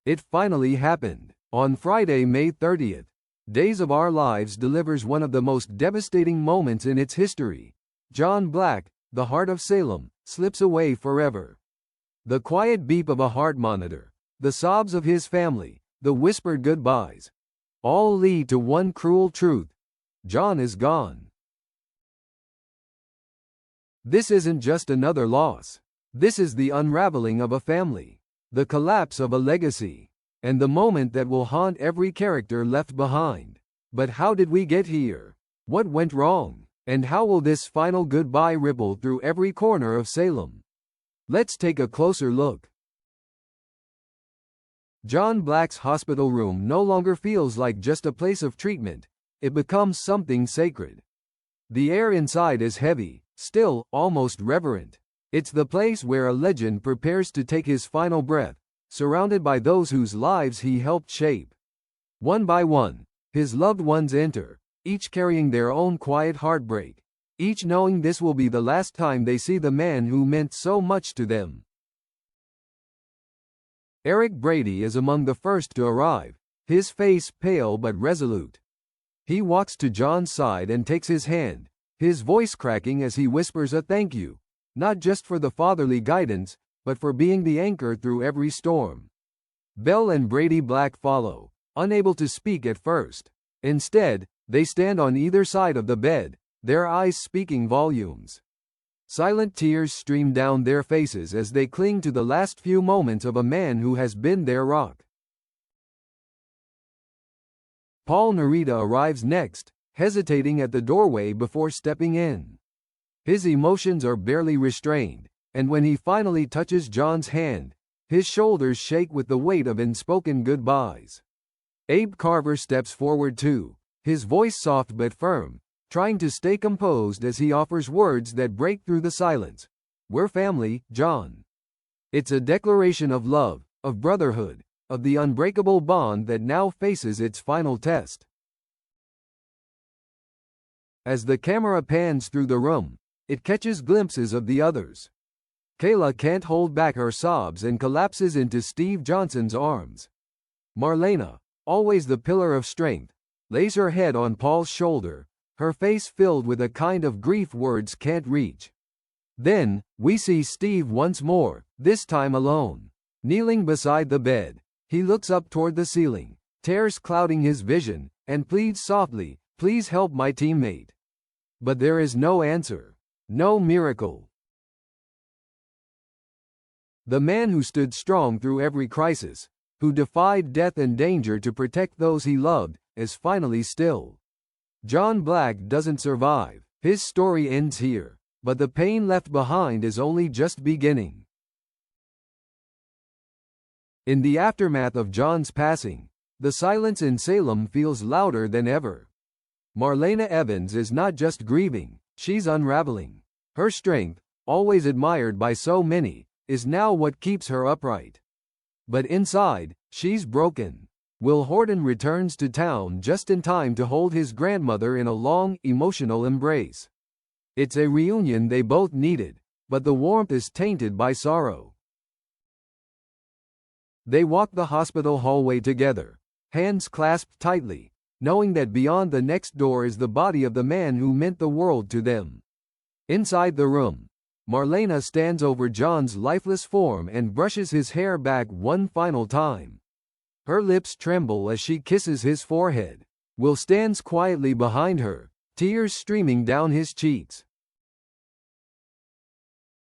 It finally happened. On Friday, May 30th, Days of Our Lives delivers one of the most devastating moments in its history. John Black, the heart of Salem, slips away forever. The quiet beep of a heart monitor, the sobs of his family, the whispered goodbyes, all lead to one cruel truth: John is gone. This isn't just another loss. This is the unraveling of a family, the collapse of a legacy, and the moment that will haunt every character left behind. But how did we get here? What went wrong? And how will this final goodbye ripple through every corner of Salem? Let's take a closer look. John Black's hospital room no longer feels like just a place of treatment. It becomes something sacred. The air inside is heavy, still, almost reverent. It's the place where a legend prepares to take his final breath, surrounded by those whose lives he helped shape. One by one, his loved ones enter, each carrying their own quiet heartbreak, each knowing this will be the last time they see the man who meant so much to them. Eric Brady is among the first to arrive, his face pale but resolute. He walks to John's side and takes his hand, his voice cracking as he whispers a thank you, not just for the fatherly guidance, but for being the anchor through every storm. Belle and Brady Black follow, unable to speak at first. Instead, they stand on either side of the bed, their eyes speaking volumes. Silent tears stream down their faces as they cling to the last few moments of a man who has been their rock. Paul Narita arrives next, hesitating at the doorway before stepping in. His emotions are barely restrained, and when he finally touches John's hand, his shoulders shake with the weight of unspoken goodbyes. Abe Carver steps forward too, his voice soft but firm, trying to stay composed as he offers words that break through the silence. We're family, John. It's a declaration of love, of brotherhood, of the unbreakable bond that now faces its final test. As the camera pans through the room, it catches glimpses of the others. Kayla can't hold back her sobs and collapses into Steve Johnson's arms. Marlena, always the pillar of strength, lays her head on Paul's shoulder, her face filled with a kind of grief words can't reach. Then, we see Steve once more, this time alone. Kneeling beside the bed, he looks up toward the ceiling, tears clouding his vision, and pleads softly, "Please help my teammate." But there is no answer, no miracle. The man who stood strong through every crisis, who defied death and danger to protect those he loved, is finally still. John Black doesn't survive. His story ends here, but the pain left behind is only just beginning. In the aftermath of John's passing, the silence in Salem feels louder than ever. Marlena Evans is not just grieving, she's unraveling. Her strength, always admired by so many, is now what keeps her upright. But inside, she's broken. Will Horton returns to town just in time to hold his grandmother in a long, emotional embrace. It's a reunion they both needed, but the warmth is tainted by sorrow. They walk the hospital hallway together, hands clasped tightly, knowing that beyond the next door is the body of the man who meant the world to them. Inside the room, Marlena stands over John's lifeless form and brushes his hair back one final time. Her lips tremble as she kisses his forehead. Will stands quietly behind her, tears streaming down his cheeks.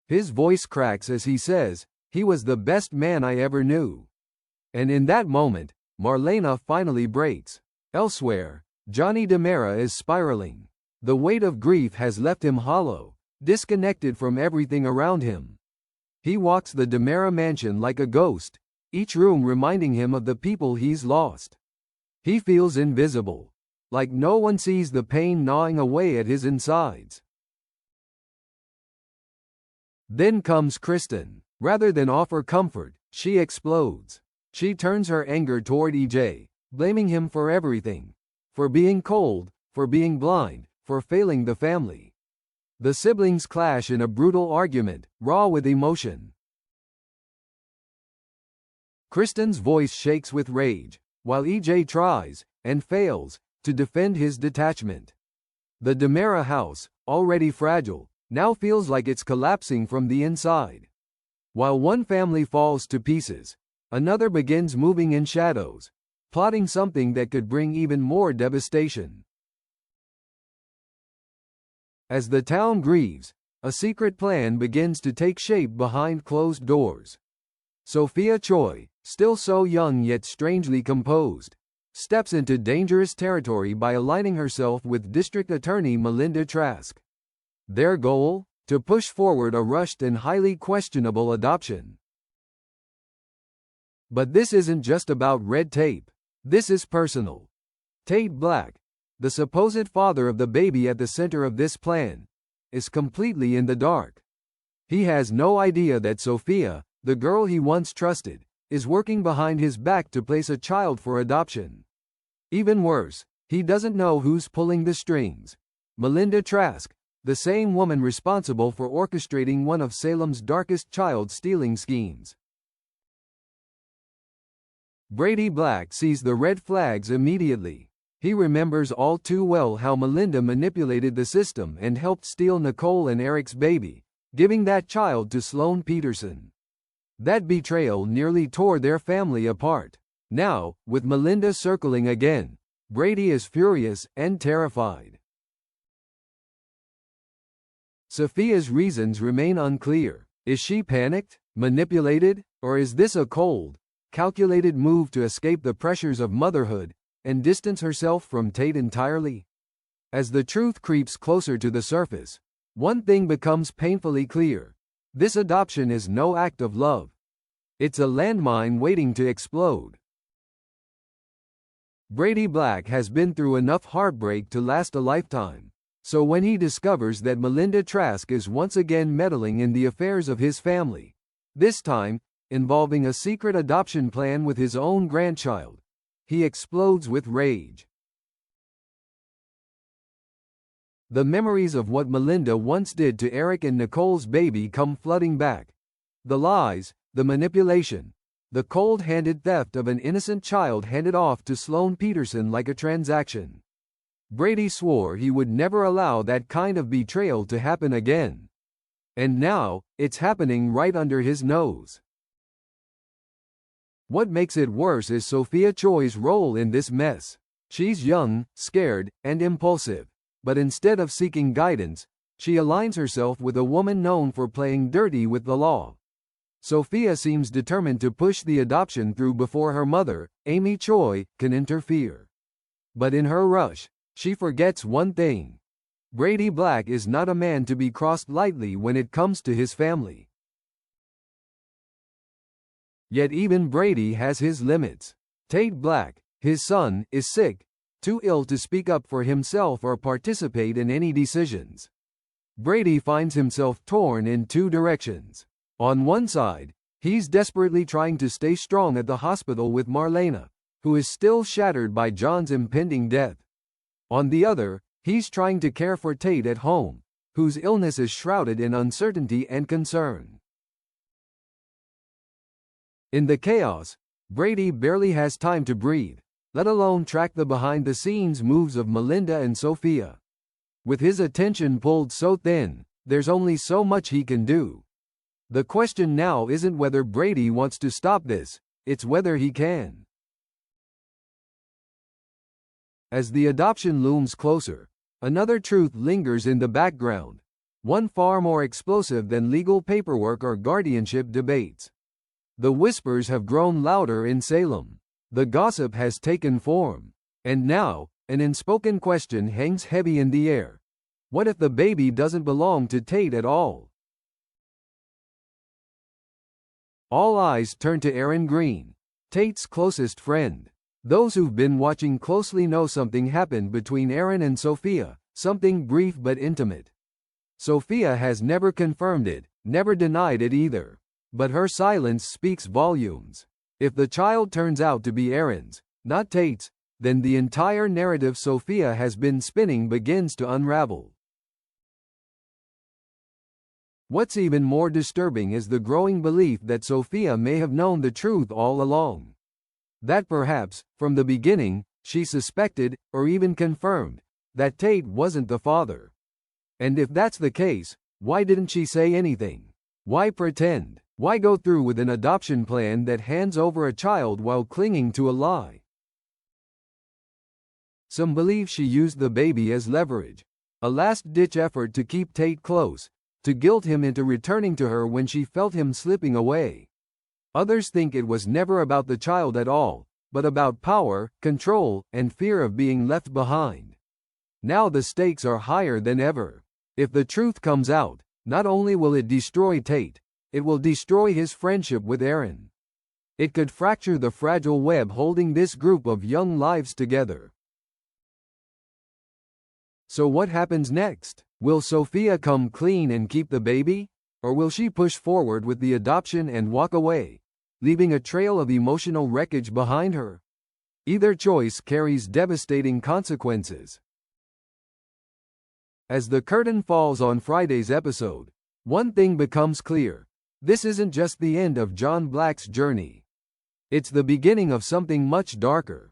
His voice cracks as he says, "He was the best man I ever knew." And in that moment, Marlena finally breaks. Elsewhere, Johnny DiMera is spiraling. The weight of grief has left him hollow, disconnected from everything around him. He walks the DiMera mansion like a ghost, each room reminding him of the people he's lost. He feels invisible, like no one sees the pain gnawing away at his insides. Then comes Kristen. Rather than offer comfort, she explodes. She turns her anger toward EJ, blaming him for everything. For being cold, for being blind, for failing the family. The siblings clash in a brutal argument, raw with emotion. Kristen's voice shakes with rage, while EJ tries, and fails, to defend his detachment. The DiMera house, already fragile, now feels like it's collapsing from the inside. While one family falls to pieces, another begins moving in shadows, plotting something that could bring even more devastation. As the town grieves, a secret plan begins to take shape behind closed doors. Sophia Choi, still so young yet strangely composed, steps into dangerous territory by aligning herself with District Attorney Melinda Trask. Their goal? To push forward a rushed and highly questionable adoption. But this isn't just about red tape. This is personal. Tate Black, the supposed father of the baby at the center of this plan, is completely in the dark. He has no idea that Sophia, the girl he once trusted, is working behind his back to place a child for adoption. Even worse, he doesn't know who's pulling the strings. Melinda Trask, the same woman responsible for orchestrating one of Salem's darkest child-stealing schemes. Brady Black sees the red flags immediately. He remembers all too well how Melinda manipulated the system and helped steal Nicole and Eric's baby, giving that child to Sloan Peterson. That betrayal nearly tore their family apart. Now, with Melinda circling again, Brady is furious and terrified. Sophia's reasons remain unclear. Is she panicked, manipulated, or is this a cold, calculated move to escape the pressures of motherhood and distance herself from Tate entirely? As the truth creeps closer to the surface, one thing becomes painfully clear. This adoption is no act of love. It's a landmine waiting to explode. Brady Black has been through enough heartbreak to last a lifetime. So when he discovers that Melinda Trask is once again meddling in the affairs of his family, this time involving a secret adoption plan with his own grandchild, he explodes with rage. The memories of what Melinda once did to Eric and Nicole's baby come flooding back. The lies, the manipulation, the cold-handed theft of an innocent child handed off to Sloan Peterson like a transaction. Brady swore he would never allow that kind of betrayal to happen again. And now, it's happening right under his nose. What makes it worse is Sophia Choi's role in this mess. She's young, scared, and impulsive. But instead of seeking guidance, she aligns herself with a woman known for playing dirty with the law. Sophia seems determined to push the adoption through before her mother, Amy Choi, can interfere. But in her rush, she forgets one thing. Brady Black is not a man to be crossed lightly when it comes to his family. Yet even Brady has his limits. Tate Black, his son, is sick, too ill to speak up for himself or participate in any decisions. Brady finds himself torn in two directions. On one side, he's desperately trying to stay strong at the hospital with Marlena, who is still shattered by John's impending death. On the other, he's trying to care for Tate at home, whose illness is shrouded in uncertainty and concern. In the chaos, Brady barely has time to breathe, let alone track the behind-the-scenes moves of Melinda and Sophia. With his attention pulled so thin, there's only so much he can do. The question now isn't whether Brady wants to stop this, it's whether he can. As the adoption looms closer, another truth lingers in the background, one far more explosive than legal paperwork or guardianship debates. The whispers have grown louder in Salem. The gossip has taken form. And now, an unspoken question hangs heavy in the air. What if the baby doesn't belong to Tate at all? All eyes turn to Aaron Green, Tate's closest friend. Those who've been watching closely know something happened between Aaron and Sophia, something brief but intimate. Sophia has never confirmed it, never denied it either. But her silence speaks volumes. If the child turns out to be Aaron's, not Tate's, then the entire narrative Sophia has been spinning begins to unravel. What's even more disturbing is the growing belief that Sophia may have known the truth all along. That perhaps, from the beginning, she suspected, or even confirmed, that Tate wasn't the father. And if that's the case, why didn't she say anything? Why pretend? Why go through with an adoption plan that hands over a child while clinging to a lie? Some believe she used the baby as leverage, a last-ditch effort to keep Tate close, to guilt him into returning to her when she felt him slipping away. Others think it was never about the child at all, but about power, control, and fear of being left behind. Now the stakes are higher than ever. If the truth comes out, not only will it destroy Tate, it will destroy his friendship with Aaron. It could fracture the fragile web holding this group of young lives together. So what happens next? Will Sophia come clean and keep the baby? Or will she push forward with the adoption and walk away, leaving a trail of emotional wreckage behind her? Either choice carries devastating consequences. As the curtain falls on Friday's episode, one thing becomes clear. This isn't just the end of John Black's journey. It's the beginning of something much darker.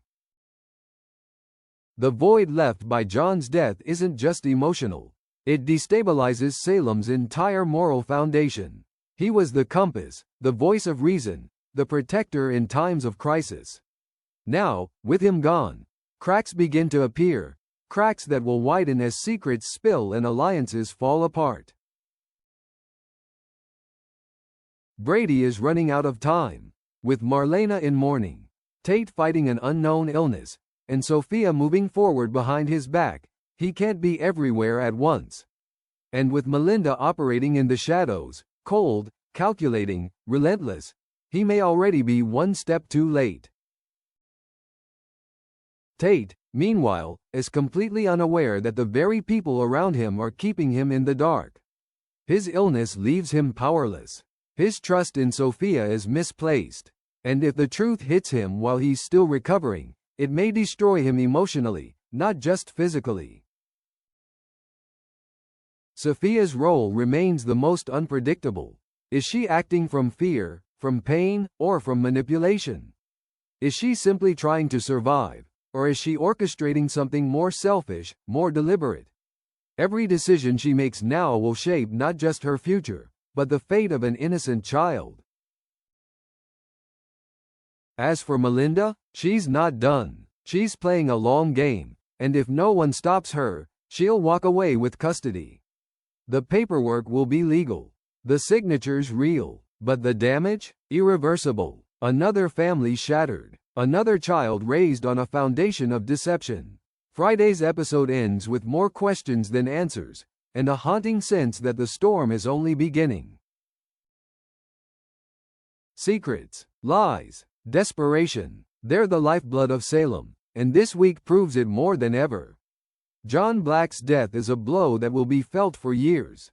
The void left by John's death isn't just emotional. It destabilizes Salem's entire moral foundation. He was the compass, the voice of reason, the protector in times of crisis. Now, with him gone, cracks begin to appear, cracks that will widen as secrets spill and alliances fall apart. Brady is running out of time. With Marlena in mourning, Tate fighting an unknown illness, and Sophia moving forward behind his back, he can't be everywhere at once. And with Melinda operating in the shadows, cold, calculating, relentless, he may already be one step too late. Tate, meanwhile, is completely unaware that the very people around him are keeping him in the dark. His illness leaves him powerless. His trust in Sophia is misplaced. And if the truth hits him while he's still recovering, it may destroy him emotionally, not just physically. Sophia's role remains the most unpredictable. Is she acting from fear, from pain, or from manipulation? Is she simply trying to survive, or is she orchestrating something more selfish, more deliberate? Every decision she makes now will shape not just her future, but the fate of an innocent child. As for Melinda, she's not done. She's playing a long game, and if no one stops her, she'll walk away with custody. The paperwork will be legal, the signatures real, but the damage? Irreversible. Another family shattered, another child raised on a foundation of deception. Friday's episode ends with more questions than answers, and a haunting sense that the storm is only beginning. Secrets, lies, desperation, they're the lifeblood of Salem, and this week proves it more than ever. John Black's death is a blow that will be felt for years.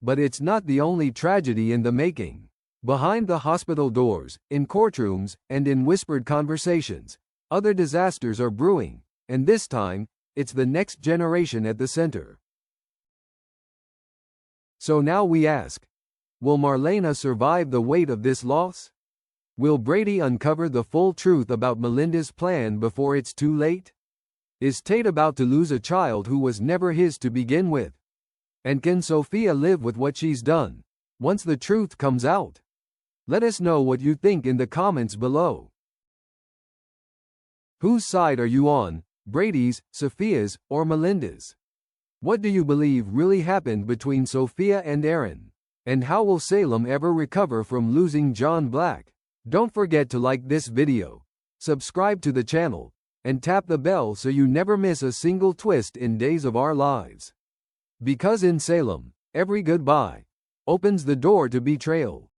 But it's not the only tragedy in the making. Behind the hospital doors, in courtrooms, and in whispered conversations, other disasters are brewing, and this time, it's the next generation at the center. So now we ask, will Marlena survive the weight of this loss? Will Brady uncover the full truth about Melinda's plan before it's too late? Is Tate about to lose a child who was never his to begin with? And can Sophia live with what she's done, once the truth comes out? Let us know what you think in the comments below. Whose side are you on, Brady's, Sophia's, or Melinda's? What do you believe really happened between Sophia and Aaron? And how will Salem ever recover from losing John Black? Don't forget to like this video, subscribe to the channel, and tap the bell so you never miss a single twist in Days of Our Lives. Because in Salem, every goodbye opens the door to betrayal.